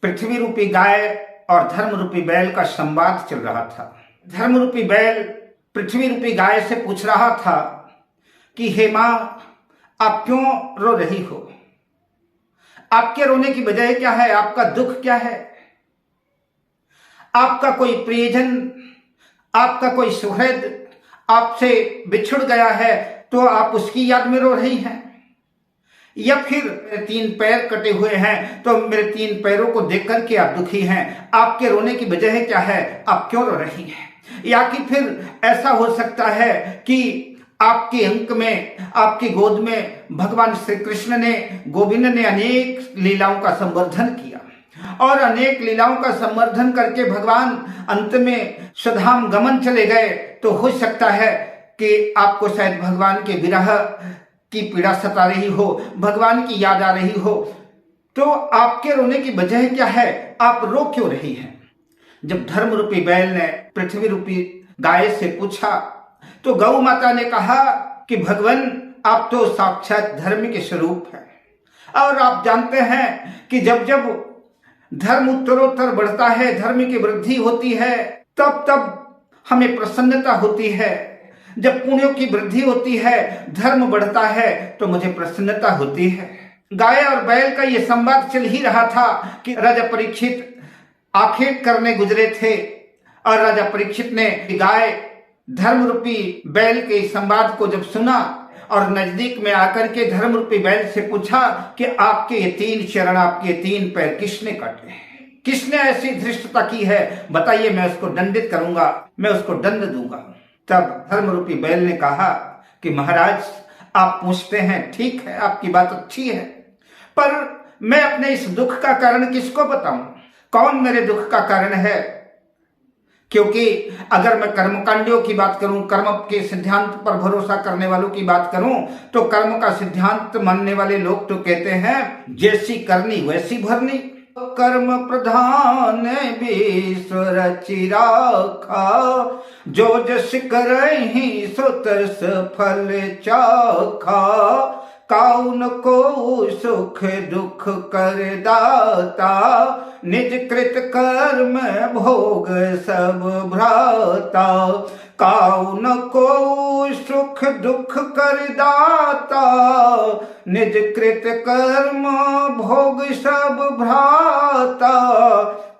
पृथ्वी रूपी गाय और धर्म रूपी बैल का संवाद चल रहा था। धर्म रूपी बैल पृथ्वी रूपी गाय से पूछ रहा था कि हे मां, आप क्यों रो रही हो? आपके रोने की वजह क्या है? आपका दुख क्या है? आपका कोई प्रियजन, आपका कोई सुहृद आपसे बिछुड़ गया है तो आप उसकी याद में रो रही हैं? या फिर मेरे 3 पैर कटे हुए हैं तो मेरे 3 पैरों को देख करके आप दुखी हैं? आपके रोने की वजह क्या है? आप क्यों रो रही हैं? या कि फिर ऐसा हो सकता है कि आपके अंक में, आपकी गोद में भगवान श्री कृष्ण ने, गोविंद ने अनेक लीलाओं का संवर्धन किया और अनेक लीलाओं का संवर्धन करके भगवान अंत में स्वधाम गमन चले गए, तो हो सकता है कि आपको शायद भगवान के विरह की पीड़ा सता रही हो, भगवान की याद आ रही हो। तो आपके रोने की वजह क्या है? आप रो क्यों रही हैं? जब धर्म रूपी बैल ने पृथ्वी रूपी गाय से पूछा तो गौ माता ने कहा कि भगवान, आप तो साक्षात धर्म के स्वरूप हैं और आप जानते हैं कि जब जब धर्म उत्तरोत्तर बढ़ता है, धर्म की वृद्धि होती है, तब तब हमें प्रसन्नता होती है। जब पुण्यों की वृद्धि होती है, धर्म बढ़ता है, तो मुझे प्रसन्नता होती है। गाय और बैल का यह संवाद चल ही रहा था कि राजा परीक्षित आखेट करने गुजरे थे और राजा परीक्षित ने गाय धर्म रूपी बैल के संवाद को जब सुना और नजदीक में आकर के धर्म रूपी बैल से पूछा कि आपके ये 3 चरण, आपके 3 पैर किसने काटे हैं? किसने ऐसी धृष्टता की है? बताइए, मैं उसको दंडित करूंगा, मैं उसको दंड दूंगा। तब धर्म रूपी बैल ने कहा कि महाराज, आप पूछते हैं, ठीक है, आपकी बात अच्छी है, पर मैं अपने इस दुख का कारण किसको बताऊं? कौन मेरे दुख का कारण है? क्योंकि अगर मैं कर्मकांडियों की बात करूं, कर्म के सिद्धांत पर भरोसा करने वालों की बात करूं, तो कर्म का सिद्धांत मानने वाले लोग तो कहते हैं जैसी करनी वैसी भरनी। कर्म प्रधान विश्व रचि राखा, जो जस करहि सो तस फल चाखा। काउन को सुख दुख कर दाता, निज कृत कर्म भोग सब भ्राता। काउन को सुख दुख कर दाता, निज कृत कर्म भोग सब भ्राता।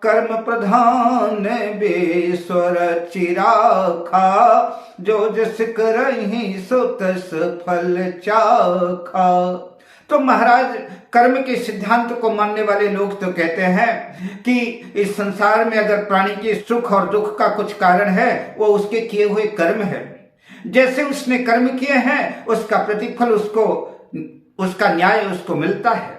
कर्म प्रधान विश्व रचि राखा, जो जस करहि सो तस फल चाखा। तो महाराज, कर्म के सिद्धांत को मानने वाले लोग तो कहते हैं कि इस संसार में अगर प्राणी के सुख और दुख का कुछ कारण है, वो उसके किए हुए कर्म है। जैसे उसने कर्म किए हैं, उसका प्रतिफल उसको, उसका न्याय उसको मिलता है।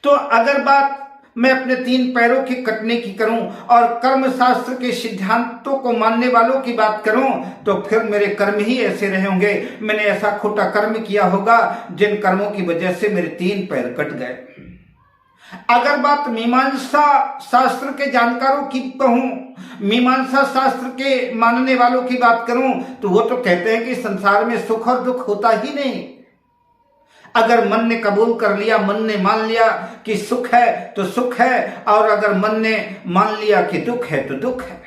तो अगर बात मैं अपने 3 पैरों के कटने की करूं और कर्म शास्त्र के सिद्धांतों को मानने वालों की बात करूं, तो फिर मेरे कर्म ही ऐसे रहे होंगे। मैंने ऐसा खोटा कर्म किया होगा जिन कर्मों की वजह से मेरे 3 पैर कट गए। अगर बात मीमांसा शास्त्र के जानकारों की कहूं, मीमांसा शास्त्र के मानने वालों की बात करूं, तो वो तो कहते हैं कि संसार में सुख और दुख होता ही नहीं। अगर मन ने कबूल कर लिया, मन ने मान लिया कि सुख है तो सुख है, और अगर मन ने मान लिया कि दुख है तो दुख है।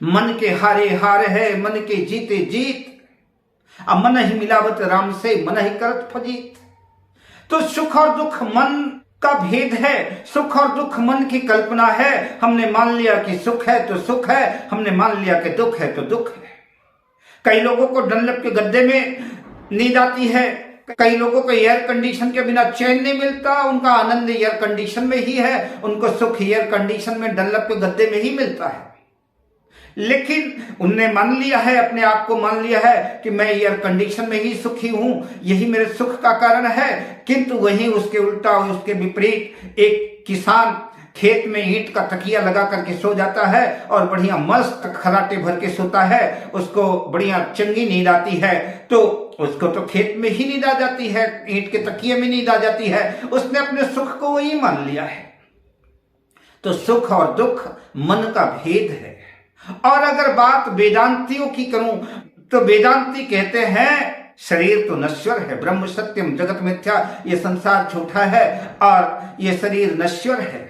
मन के हारे हार है, मन के जीते जीत। अब मन ही मिलावत राम से, मन ही करत फजीत। तो सुख और दुख मन का भेद है, सुख और दुख मन की कल्पना है। हमने मान लिया कि सुख है तो सुख है, हमने मान लिया कि दुख है तो दुख है। कई लोगों को डनलप के गद्दे में नींद आती है, कई लोगों को एयर कंडीशन के बिना चैन नहीं मिलता। उनका आनंद एयर कंडीशन में ही है, उनको सुख एयर कंडीशन में डनलप के गद्दे में ही मिलता है। लेकिन उनने मान लिया है, अपने आप को मान लिया है कि मैं एयर कंडीशन में ही सुखी हूं, यही मेरे सुख का कारण है। किंतु वहीं उसके उल्टा, उसके विपरीत एक किसान खेत में ईंट का तकिया लगा करके सो जाता है और बढ़िया मस्त खराटे भर के सोता है, उसको बढ़िया चंगी नींद आती है। तो उसको तो खेत में ही नींद आ जाती है, ईंट के तकिए में नींद आ जाती है। उसने अपने सुख को वही मान लिया है। तो सुख और दुख मन का भेद है। और अगर बात वेदांतियों की करूं, तो वेदांती कहते हैं शरीर तो नश्वर है, ब्रह्म सत्यम जगत मिथ्या, ये संसार झूठा है और ये शरीर नश्वर है।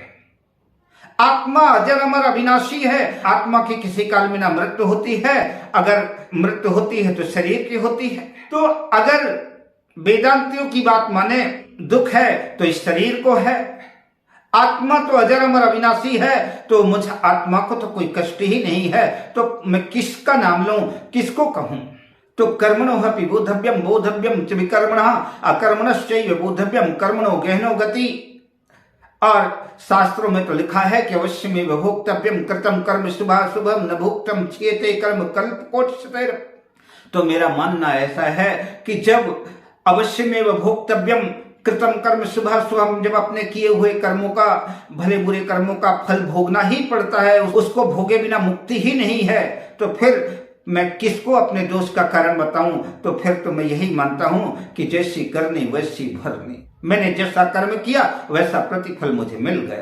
आत्मा अजर अमर अविनाशी है, आत्मा की किसी काल में ना मृत्यु होती है, अगर मृत्यु होती है तो शरीर की होती है। तो अगर वेदांतियों की बात माने दुख है तो इस शरीर को है, आत्मा तो अजर अमर अविनाशी है, तो मुझ आत्मा को तो कोई कष्ट ही नहीं है, तो मैं किसका नाम लूं, किसको कहूं। तो कर्मणो अपि बोधव्यम बोधव्यम च विकर्मणः अकर्मणश्चैव बोधव्यम कर्मणो गहनो गति। और शास्त्रों में तो लिखा है कि अवश्य में भोक्तव्यम कृतम कर्म शुभाशुभम न भोक्तम चेते कर्म कल्प कोटि। तो मेरा मानना ऐसा है कि जब अवश्य में भोक्तव्यम कृतम कर्म शुभाशुभम, जब अपने किए हुए कर्मों का, भले बुरे कर्मों का फल भोगना ही पड़ता है, उसको भोगे बिना मुक्ति ही नहीं है, तो फिर मैं किसको अपने दोष का कारण बताऊं। तो फिर तो मैं यही मानता हूं कि जैसी करनी वैसी भरनी, मैंने जैसा कर्म किया वैसा प्रतिफल मुझे मिल गया।